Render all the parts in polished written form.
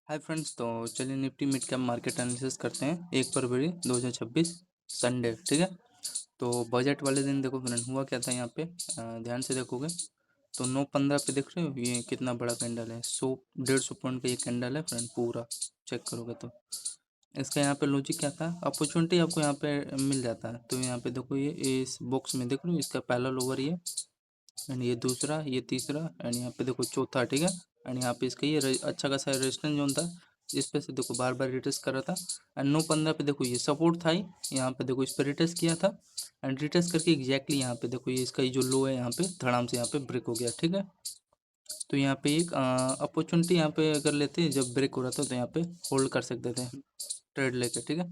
Hi friends, तो चलिए Nifty mid cap market analysis करते हैं 1 फरवरी 2026 संडे। ठीक है। तो बजट वाले दिन देखो फ्रेंड, हुआ क्या था यहाँ पे, ध्यान से देखोगे तो 9:15 पे देख रहे हो ये कितना बड़ा कैंडल है। 100-150 पॉइंट का ये कैंडल है फ्रेंड, पूरा चेक करोगे तो इसका यहाँ पे लॉजिक क्या था। अपॉर्चुनिटी आपको यहाँ पे मिल जाता है। तो यहाँ पे देखो ये इस बॉक्स में देख रहे हो, इसका पहला लोअर ये एंड ये दूसरा, ये तीसरा एंड यहाँ पे देखो चौथा। ठीक है। एंड यहाँ पे इसका ये अच्छा खासा रेजिस्टेंस जोन था, इस पे से देखो बार बार रिटेस्ट कर रहा था। एंड 9:15 पे देखो ये सपोर्ट था ही, यहाँ पे देखो इस पे रिटेस्ट किया था एंड रिटेस्ट करके एग्जैक्टली यहाँ पे देखो ये इसका ये जो लो है यहाँ पे धड़ाम से यहाँ पे ब्रेक हो गया। ठीक है। तो यहाँ पे एक अपॉर्चुनिटी यहाँ पे अगर लेते हैं, जब ब्रेक हो रहा था तो यहाँ पे होल्ड कर सकते थे ट्रेड लेके। ठीक है।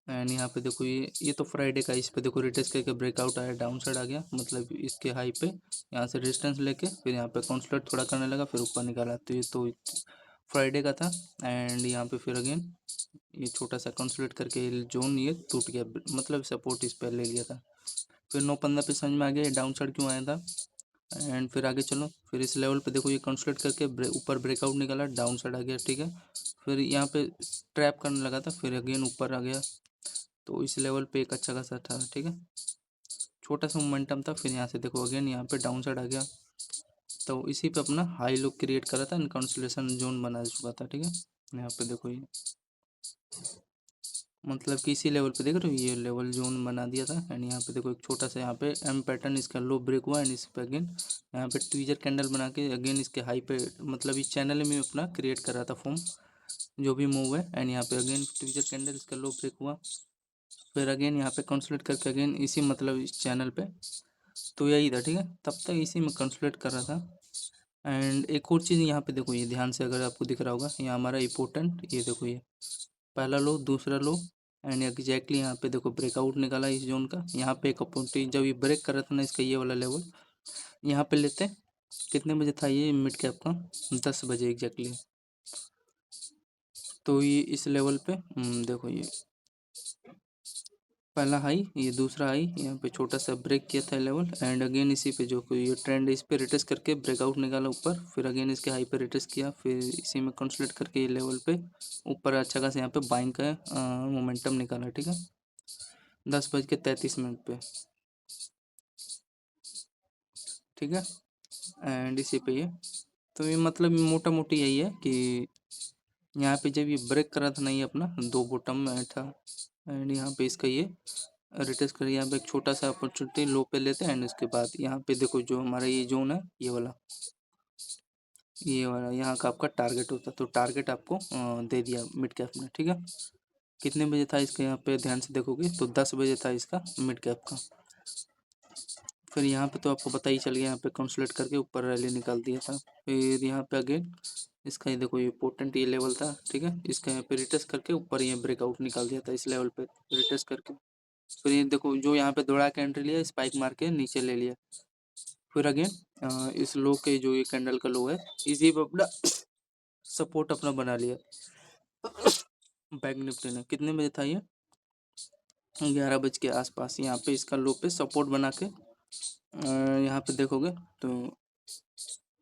एंड यहाँ पे देखो ये तो फ्राइडे का, इस पे देखो रिटेस्ट करके ब्रेकआउट आया, डाउन साइड आ गया, मतलब इसके हाई पे यहाँ से रेजिस्टेंस लेके फिर यहाँ पे कंसोलिडेट थोड़ा करने लगा, फिर ऊपर निकाला। तो ये तो फ्राइडे का था। एंड यहाँ पे फिर अगेन ये छोटा सा कंसोलिडेट करके जोन ये टूट गया, मतलब सपोर्ट इस पर ले लिया था। फिर 9:15 पे समझ में आ गया डाउन साइड क्यों आया था। एंड फिर आगे चलो, फिर इस लेवल पे देखो ये कंसोलिडेट करके ऊपर ब्रेकआउट निकाला, डाउन साइड आ गया। ठीक है। फिर यहाँ पे ट्रैप करने लगा था, फिर अगेन ऊपर आ गया। तो इस लेवल पे एक अच्छा खासा था। ठीक है। छोटा सा मोमेंटम था, फिर यहाँ से देखो अगेन यहाँ पे डाउन साइड आ गया। तो इसी पे अपना हाई लो क्रिएट करा था, कंसोलिडेशन जोन बना चुका था। ठीक है। यहाँ पे देखो ये मतलब कि इसी लेवल पे देख रहे हो ये लेवल जोन बना दिया था। एंड यहाँ पे देखो एक छोटा सा यहाँ पे एम पैटर्न इसका लो ब्रेक हुआ एंड इस पे अगेन यहाँ पे ट्वीजर कैंडल बना के अगेन इसके हाई पे, मतलब इस चैनल में अपना क्रिएट कर रहा था फॉर्म जो भी मूव है। एंड यहाँ पे अगेन ट्वीजर कैंडल इसका लो ब्रेक हुआ, फिर अगेन यहाँ पे कंसोलिडेट करके अगेन इसी, मतलब इस चैनल पे। तो यही था। ठीक है। तब तक इसी में कंसोलिडेट कर रहा था। एंड एक और चीज़ यहाँ पे देखो, ये ध्यान से अगर आपको दिख रहा होगा, यहाँ हमारा इंपॉर्टेंट ये देखो ये पहला लो दूसरा लो एंड एग्जैक्टली यहाँ पे देखो ब्रेकआउट निकाला इस जोन का। यहाँ पे एक अपॉर्चुनिटी जब ये ब्रेक कर रहा था ना, इसका ये वाला लेवल यहाँ पे लेते, कितने बजे था ये मिड कैप का, 10 बजे एग्जैक्टली। तो ये इस लेवल पे देखो ये पहला हाई, ये दूसरा हाई, यहाँ पे छोटा सा ब्रेक किया था लेवल एंड अगेन इसी पे जो कोई ये ट्रेंड इस पे रिटेस्ट करके ब्रेकआउट निकाला ऊपर, फिर अगेन इसके हाई पे रिटेस्ट किया, फिर इसी में कंसोलिडेट करके ये लेवल पे ऊपर अच्छा खासा यहाँ पे बाइंग का मोमेंटम निकाला। ठीक है। 10:33 पे। ठीक है। एंड इसी पे ये, तो ये मतलब मोटा मोटी यही है कि यहाँ पे जब ये ब्रेक करा था ना, ये अपना दो बॉटम में था एंड यहाँ पे इसका ये रिटेस्ट कर, यहाँ पे एक छोटा सा अपॉर्चुनिटी लो पे लेते हैं एंड इसके बाद यहाँ पे देखो जो हमारा ये जोन है ये वाला यहाँ का आपका टारगेट होता है। तो टारगेट आपको दे दिया मिड कैप में। ठीक है। कितने बजे था इसका, यहाँ पे ध्यान से देखोगे तो 10 बजे था इसका मिड कैप का। फिर यहाँ पे तो आपको पता ही चल गया, यहाँ पे कंसोलिडेट करके ऊपर रैली निकाल दिया था। फिर यहाँ पे अगेन इसका ये देखो ये पोटेंट ये लेवल था। ठीक है। इसका यहाँ पे रिटेस्ट करके ऊपर ये ब्रेकआउट निकाल दिया था इस लेवल पे रिटेस्ट करके। फिर ये देखो जो यहाँ पे दौड़ा के एंट्री लिया, स्पाइक मार के नीचे ले लिया। फिर अगेन इस लो के जो ये कैंडल का लो है, इसी पे अपना सपोर्ट अपना बना लिया। बैंक निफ्टी ने कितने बजे था ये, 11 बजे के आसपास यहाँ पे इसका लो पे सपोर्ट बना के यहाँ पे देखोगे तो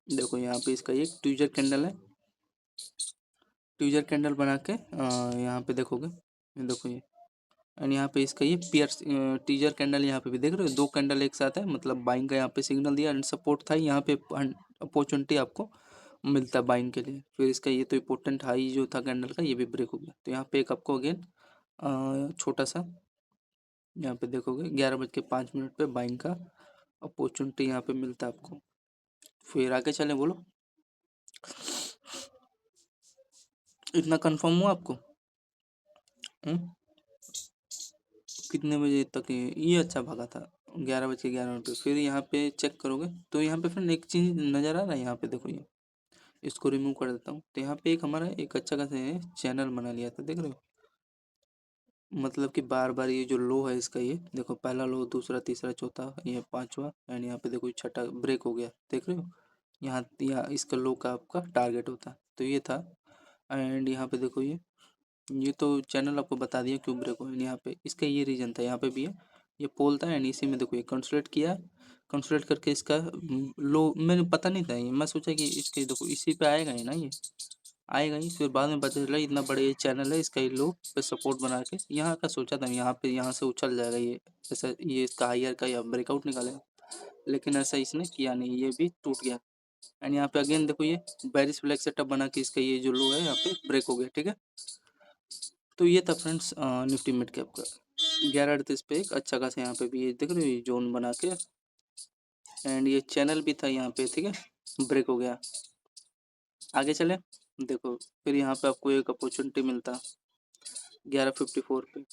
देखो यहाँ पे इसका एक ट्विजर कैंडल है, ट्विजर कैंडल बना के यहाँ पे देखोगे, ये देखो ये एंड यहाँ पे इसका ये पियर्स टीजर कैंडल, यहाँ पे भी देख रहे हो दो कैंडल एक साथ है, मतलब बाइंग का यहाँ पे सिग्नल दिया एंड सपोर्ट था यहाँ पे, अपॉर्चुनिटी आपको मिलता है बाइंग के लिए। फिर इसका ये तो इम्पोर्टेंट हाई जो था कैंडल का, ये भी ब्रेक हो गया। तो यहाँ पे एक आपको अगेन छोटा सा यहाँ पे देखोगे 11:05 पे बाइंग का अपॉर्चुनिटी यहाँ पे मिलता है आपको। फिर आगे चले बोलो, इतना कंफर्म हुआ आपको? कितने बजे तक ये अच्छा भागा था, 11:11 पे। फिर यहाँ पे चेक करोगे तो यहाँ पे फिर एक चीज नजर आ रहा है, यहाँ पे देखो ये इसको रिमूव कर देता हूँ। तो यहाँ पे एक हमारा एक अच्छा खासा चैनल बना लिया था, देख रहे हो, मतलब कि बार बार ये जो लो है इसका, ये देखो पहला लो दूसरा तीसरा चौथा ये पांचवा एंड यहाँ पे देखो छठा ब्रेक हो गया, देख रहे हो। यहाँ इसका लो का आपका टारगेट होता है, तो ये था। एंड यहाँ पे देखो ये तो चैनल आपको बता दिया क्यों ब्रेक हो। यहाँ पे इसका ये रीजन था, यहाँ पे भी है ये पोल था एंड इसी में देखो ये कंसोलिडेट किया, कंसोलिडेट करके इसका लो मैंने पता नहीं था, ये मैं सोचा कि इसके देखो इसी पे आएगा ही ना, ये आएगा ही। फिर बाद में पता चला इतना बड़ा ये चैनल है, इसका ये लो पे सपोर्ट बना के यहाँ का सोचा था यहाँ पे, यहाँ से उछल जाएगा ये, ऐसा ये इसका हायर का या ब्रेकआउट निकालेगा, लेकिन ऐसा इसने किया नहीं, ये भी टूट गया। एंड यहाँ पे अगेन देखो ये बेरिस फ्लैग सेटअप बना के इसका ये जो लो है यहाँ पे ब्रेक हो गया, ठीक है। तो ये था फ्रेंड्स निफ्टी मिड कैप का 11:38 पे एक अच्छा खासा यहाँ पे भी ये देख रहे हो ये जोन बना के, एंड ये चैनल भी था यहाँ पे, ठीक है, ब्रेक हो गया। आगे चले देखो, फिर यहाँ पे आपको एक अपॉर्चुनिटी मिलता 11:54 पे,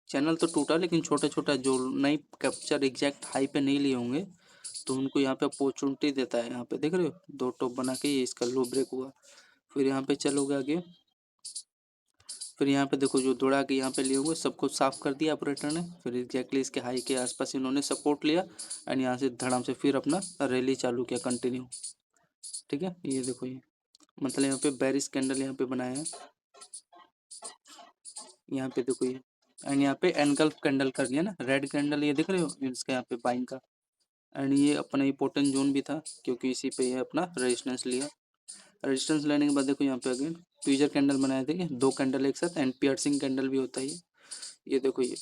चैनल तो टूटा लेकिन छोटा छोटा जो नहीं कैप्चर एग्जैक्ट हाई पे नहीं लिए होंगे तो उनको यहाँ पे अपॉर्चुनिटी देता है। यहाँ पे देख रहे हो दो टॉप बना के ये इसका लो ब्रेक हुआ। फिर यहाँ पे चलोगे आगे, फिर यहाँ पे देखो जो दौड़ा के यहाँ पे लिए हुए सबको साफ कर दिया ऑपरेटर ने, फिर एग्जैक्टली इसके हाई के आसपास इन्होंने सपोर्ट लिया एंड यहाँ से धड़ाम से फिर अपना रैली चालू किया कंटिन्यू, ठीक है। ये देखो ये मतलब यहाँ पे बेरिश कैंडल यहाँ पे बनाया है, यहाँ पे देखो ये, एंड यहाँ पे एनगल्फ कैंडल कर दिया ना रेड कैंडल, ये देख रहे हो इसका यहाँ पे बाइंग का, एंड ये अपना इंपॉर्टेंट जोन भी था क्योंकि इसी पे ये अपना रेजिस्टेंस लिया। रेजिस्टेंस लेने के बाद देखो यहाँ पे अगेन ट्विजर कैंडल बनाए थे, दो कैंडल एक साथ, एंड पियर्सिंग कैंडल भी होता है ये देखो ये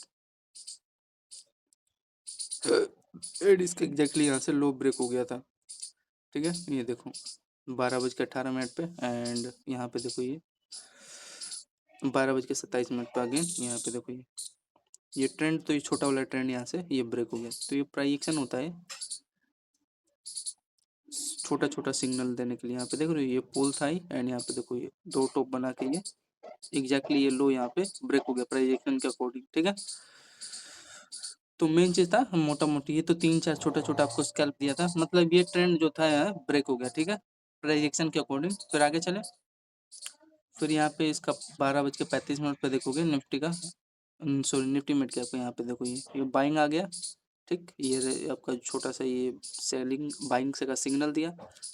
एड इसके एग्जैक्टली यहाँ से लो ब्रेक हो गया था, ठीक है। ये देखो 12:18 पे, एंड यहाँ पे देखो ये 12:27 पे अगेन यहाँ पे देखो ये ट्रेंड, तो ये छोटा वाला ट्रेंड यहाँ से ये ब्रेक हो गया। तो ये प्राइजेक्शन होता है छोटा छोटा सिग्नल देने के लिए। यहाँ पे देखो ये पुल था ही, एंड यहाँ पे देखो ये दो टॉप बना के ये एग्जैक्टली ये लो यहाँ पे ब्रेक हो गया प्राइजेक्शन के अकॉर्डिंग, ठीक है। तो मेन चीज था मोटा मोटी ये तो 3-4 छोटा छोटा आपको स्कैल्प दिया था, मतलब ये ट्रेंड जो था यहाँ ब्रेक हो गया, ठीक है, प्रेडिक्शन के अकॉर्डिंग। फिर आगे चले, फिर यहाँ पे इसका 12:35 पे देखोगे निफ्टी का, सॉरी निफ्टी मिड कैप का, यहाँ पे देखो ये बाइंग आ गया, ठीक। ये आपका छोटा सा ये सेलिंग बाइंग से का सिग्नल दिया,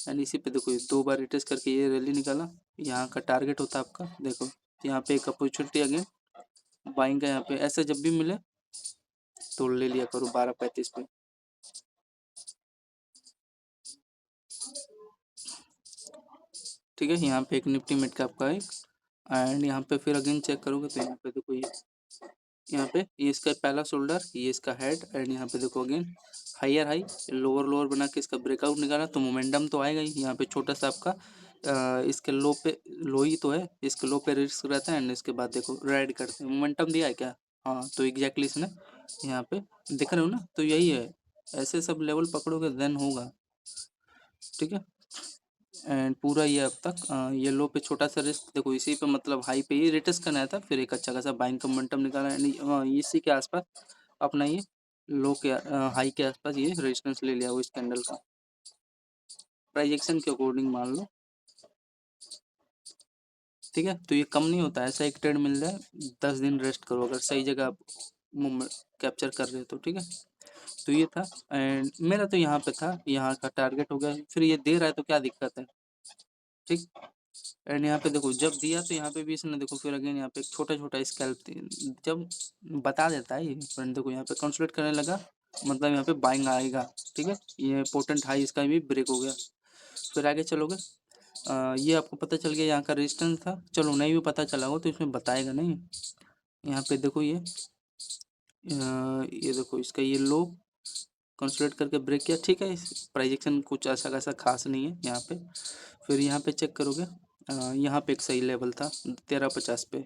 एंड इसी पे देखो ये 2 बार रिटेस्ट करके ये रैली निकाला। यहाँ का टारगेट होता है आपका देखो, यहाँ पे एक अपॉर्चुनिटी अगेन बाइंग का, यहाँ पे ऐसे जब भी मिले तो ले लिया करो 12:35 पे, ठीक है। यहाँ पे एक निफ्टी मिड कैप का एक, एंड यहाँ पे फिर अगेन चेक करोगे तो यहाँ पे देखो ये यहाँ पे ये इसका पहला शोल्डर, ये इसका हेड, एंड यहाँ पे देखो again higher high lower lower बना के इसका ब्रेकआउट निकाला, तो मोमेंटम तो आएगा ही। यहाँ पे छोटा सा आपका इसके लो पे लो ही तो है, इसके लो पे रिस्क रहता है, एंड इसके बाद देखो राइड करते हैं मोमेंटम दिया है क्या, हाँ तो एग्जैक्टली इसने यहाँ पे देख रहे हो ना, तो यही है, ऐसे सब लेवल पकड़ोगे देन होगा, ठीक है। एंड पूरा ये अब तक ये लो पे छोटा सा रिस्क देखो, इसी पे मतलब हाई पे ये रिटेस्ट करना था, फिर एक अच्छा खासा बाइंग का मोमेंटम निकाला, इसी के आसपास अपना ये लो के हाई के आसपास ये रेजिस्टेंस ले लिया वो इस कैंडल का, प्राइजेक्शन के अकॉर्डिंग मान लो, ठीक है। तो ये कम नहीं होता, ऐसा एक ट्रेड मिल जाए 10 दिन रेस्ट करो अगर सही जगह आप मूवमेंट कैप्चर कर रहे हो तो, ठीक है। तो ये था, एंड मेरा तो यहाँ पे था, यहाँ का टारगेट हो गया, फिर ये दे रहा है तो क्या दिक्कत है, ठीक। एंड यहाँ पे देखो जब दिया तो यहाँ पे भी इसने देखो फिर अगेन यहाँ पे एक छोटा छोटा स्कैल्प जब बता देता है ये फ्रेंड, देखो यहाँ पे कंसोलिडेट करने लगा, मतलब यहाँ पे बाइंग आएगा, ठीक है। ये इंपॉर्टेंट हाई इसका भी ब्रेक हो गया। फिर आगे चलोगे, ये आपको पता चल गया यहाँ का रेजिस्टेंस था, चलो नहीं भी पता चला हो तो इसमें बताएगा नहीं। यहाँ पे देखो ये देखो इसका ये लो कंसोलिडेट करके ब्रेक किया, ठीक है। प्राइजेक्शन कुछ ऐसा खासा खास नहीं है यहाँ पे। फिर यहाँ पे चेक करोगे, यहाँ पे एक सही लेवल था 13:50 पे,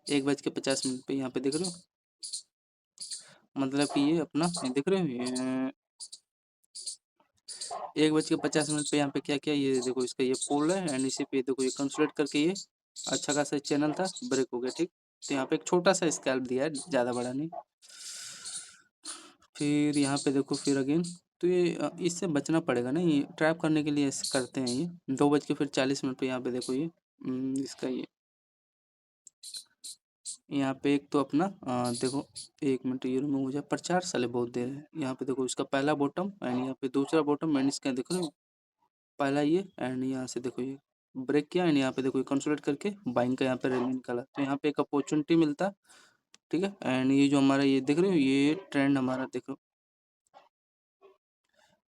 1:50 पे, यहाँ पे देख रहे हो, मतलब कि ये अपना ये देख रहे हो ये 1:50 पे यहाँ पे क्या किया, ये देखो इसका ये पोल है, एंड इसी पे देखो ये कंसोलिडेट करके ये अच्छा खासा चैनल था ब्रेक हो गया, ठीक। तो यहाँ पे एक छोटा सा स्कैल्प दिया है, ज़्यादा बड़ा नहीं। फिर यहाँ पे देखो फिर अगेन, तो ये इससे बचना पड़ेगा ना, ये ट्रैप करने के लिए ऐसे करते हैं ये 2:40 पे, यहाँ पे देखो ये इसका ये यहाँ पे एक तो अपना देखो 1 मिनट ये रिमूव हो जाए, प्रचार साले बहुत देर है। यहाँ पे देखो इसका पहला बॉटम, एंड यहाँ पे दूसरा बॉटम, एंड इसका देख रहे हो पहला ये, एंड यहाँ से देखो ये ब्रेक किया, एंड यहाँ पे देखो ये कंसोलिडेट करके बाइंग का यहाँ पे रैली निकाला, तो यहाँ पे एक अपॉर्चुनिटी मिलता, ठीक है। एंड ये जो हमारा ये देख रहे हो ये ट्रेंड हमारा देख रहे हो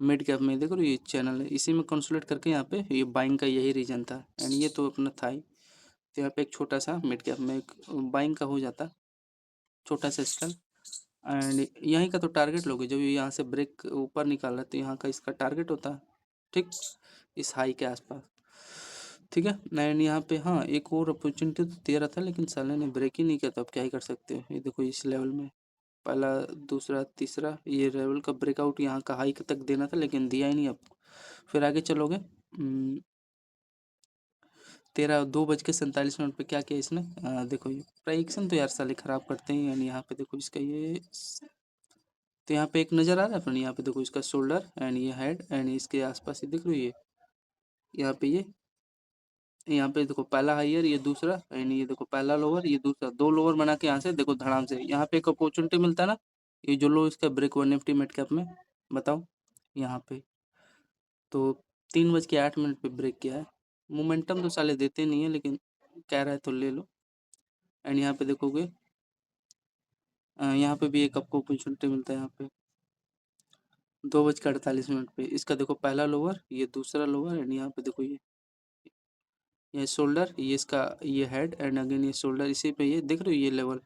मिड कैप में देखो ये चैनल है, इसी में कंसोलिडेट करके यहाँ पे ये बाइंग का यही रीजन था, एंड ये तो अपना था ही। तो यहाँ पे एक छोटा सा मिड कैप में एक बाइंग का हो जाता, छोटा सा स्कैल। एंड यहीं का तो टारगेट लोगे, जब ये यहाँ से ब्रेक ऊपर निकाला तो यहाँ का इसका टारगेट होता है, ठीक, इस हाई के आसपास, ठीक है। एंड यहाँ पे हाँ एक और अपॉर्चुनिटी तो दे रहा था, लेकिन साले ने ब्रेक ही नहीं किया, तो अब क्या ही कर सकते हो। ये देखो इस लेवल में पहला, दूसरा, तीसरा, ये लेवल का ब्रेकआउट यहाँ का हाई तक देना था, लेकिन दिया ही नहीं। अब फिर आगे चलोगे, 2:47 पे क्या किया इसने, देखो ये प्राइक्सन तो यार साले खराब करते हैं। यानी यहाँ पे देखो इसका ये, तो यहाँ पे एक नज़र आ रहा है, फिर यहाँ पे देखो इसका शोल्डर एंड ये हेड एंड इसके आसपास ये दिख रही है, यहाँ पे ये, यहाँ पे देखो पहला हायर, ये दूसरा, एंड ये देखो पहला लोअर, ये दूसरा, दो लोअर बना के यहाँ से देखो धड़ाम से यहाँ पे एक अपॉर्चुनिटी मिलता है ना, ये जो लो इसका ब्रेक 1 निफ्टी मिड कैप में, बताओ यहाँ पे तो 3:08 पे ब्रेक किया है। मोमेंटम तो साले देते नहीं है, लेकिन कह रहा है तो ले लो। एंड यहाँ पे देखोगे, यहाँ पे भी एक आपको अपॉर्चुनिटी मिलता है, यहाँ पे 2:48 पे इसका देखो पहला लोअर, ये दूसरा लोअर, एंड यहाँ पे देखो ये शोल्डर, ये इसका ये हेड एंड अगेन ये शोल्डर, इसी पे ये देख रहे हो ये लेवल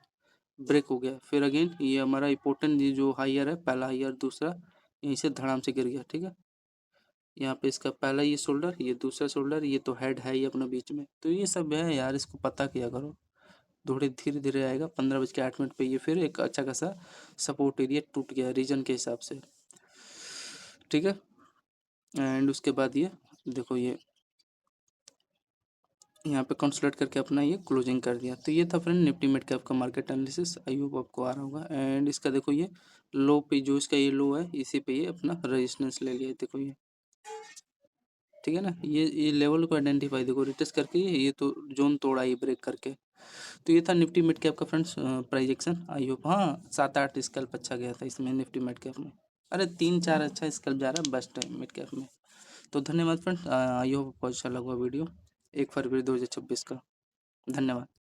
ब्रेक हो गया। फिर अगेन ये हमारा इम्पोर्टेंट ये जो हायर है, पहला हायर, दूसरा, यहीं से धड़ाम से गिर गया, ठीक है। यहाँ पे इसका पहला ये शोल्डर, ये दूसरा शोल्डर, ये तो हेड है ही अपना बीच में। तो ये सब है यार, इसको पता किया करो, थोड़े धीरे धीरे आएगा। 15:08 पे ये फिर एक अच्छा खासा सपोर्ट एरिया टूट गया रीजन के हिसाब से, ठीक है। एंड उसके बाद ये देखो ये यहाँ पे कंसोलिडेट करके अपना ये क्लोजिंग कर दिया। तो ये था फ्रेंड निफ्टी मिड कैप का मार्केट एनालिसिस, आई होप आपको आ रहा होगा। एंड इसका देखो ये लो पे, जो इसका ये लो है, इसी पे ये अपना रेजिस्टेंस ले लिया, देखो ये, ठीक है ना। ये लेवल को आइडेंटिफाई देखो रिटेस्ट करके ये तो जोन तोड़ा ये ब्रेक करके। तो ये था निफ्टी मिड कैप का friends price action, I hope. हाँ 7-8 स्कैल्प अच्छा गया था इसमें निफ्टी मिड कैप में, अरे 3-4 अच्छा स्कैल्प जा रहा है बेस्ट है मिड कैप में। तो धन्यवाद फ्रेंड्स, आई होप आपको अच्छा लगा वीडियो 1 फरवरी 2026 का। धन्यवाद।